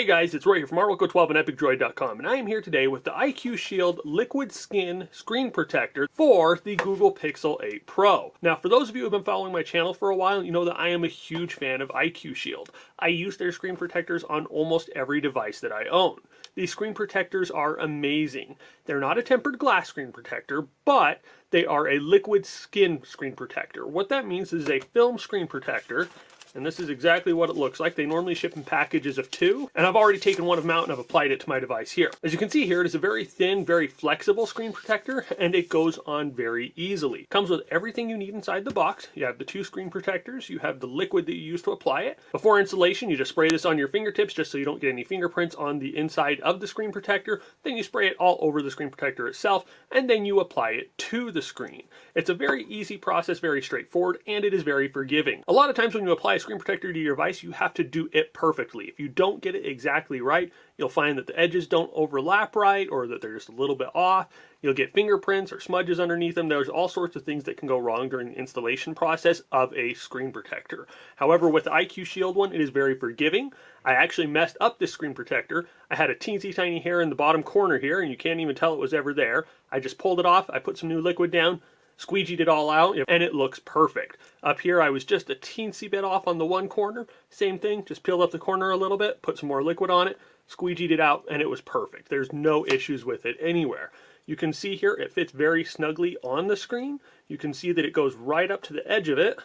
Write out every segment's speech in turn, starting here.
Hey guys, it's Roy here from Artworko12 and EpicDroid.com, and I am here today with the IQ Shield Liquid Skin Screen Protector for the Google Pixel 8 Pro. Now, for those of you who have been following my channel for a while, you know that I am a huge fan of IQ Shield. I use their screen protectors on almost every device that I own. These screen protectors are amazing. They're not a tempered glass screen protector, but they are a liquid skin screen protector. What that means is a film screen protector. And this is exactly what it looks like. They normally ship in packages of 2, and I've already taken one of them out and I've applied it to my device here. As you can see here, it is a very thin, very flexible screen protector, and it goes on very easily. It comes with everything you need inside the box. You have the 2 screen protectors, you have the liquid that you use to apply it. Before installation, you just spray this on your fingertips just so you don't get any fingerprints on the inside of the screen protector. Then you spray it all over the screen protector itself, and then you apply it to the screen. It's a very easy process, very straightforward, and it is very forgiving. A lot of times when you apply a screen protector to your device, you have to do it perfectly. If you don't get it exactly right, you'll find that the edges don't overlap right, or that they're just a little bit off. You'll get fingerprints or smudges underneath them. There's all sorts of things that can go wrong during the installation process of a screen protector. However, with the IQ Shield one, it is very forgiving. I actually messed up this screen protector. I had a teensy tiny hair in the bottom corner here, and you can't even tell it was ever there. I just pulled it off, I put some new liquid down, squeegeed it all out, and it looks perfect. Up here, I was just a teensy bit off on the one corner. Same thing, just peeled up the corner a little bit, put some more liquid on it, squeegeed it out, and it was perfect. There's no issues with it anywhere. You can see here, it fits very snugly on the screen. You can see that it goes right up to the edge of it,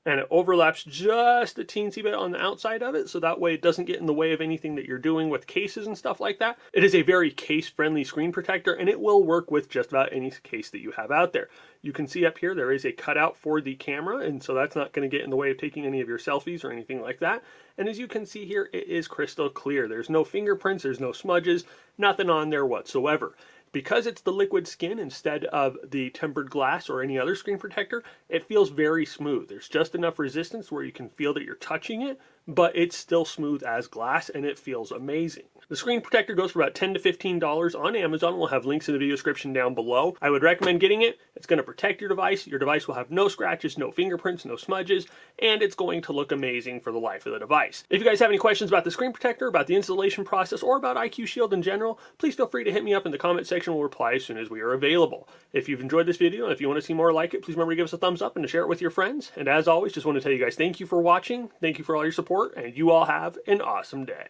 and it overlaps just a teensy bit on the outside of it, so that way it doesn't get in the way of anything that you're doing with cases and stuff like that. It is a very case-friendly screen protector, and it will work with just about any case that you have out there. You can see up here there is a cutout for the camera, and so that's not going to get in the way of taking any of your selfies or anything like that. And as you can see here, it is crystal clear. There's no fingerprints, there's no smudges, nothing on there whatsoever. Because it's the liquid skin instead of the tempered glass or any other screen protector, it feels very smooth. There's just enough resistance where you can feel that you're touching it, but it's still smooth as glass and it feels amazing. The screen protector goes for about $10 to $15 on Amazon. We'll have links in the video description down below. I would recommend getting it. It's going to protect your device. Your device will have no scratches, no fingerprints, no smudges, and it's going to look amazing for the life of the device. If you guys have any questions about the screen protector, about the installation process, or about IQ Shield in general, please feel free to hit me up in the comment section. We'll reply as soon as we are available. If you've enjoyed this video and if you want to see more like it, please remember to give us a thumbs up and to share it with your friends. And as always, just want to tell you guys thank you for watching, thank you for all your support, and you all have an awesome day.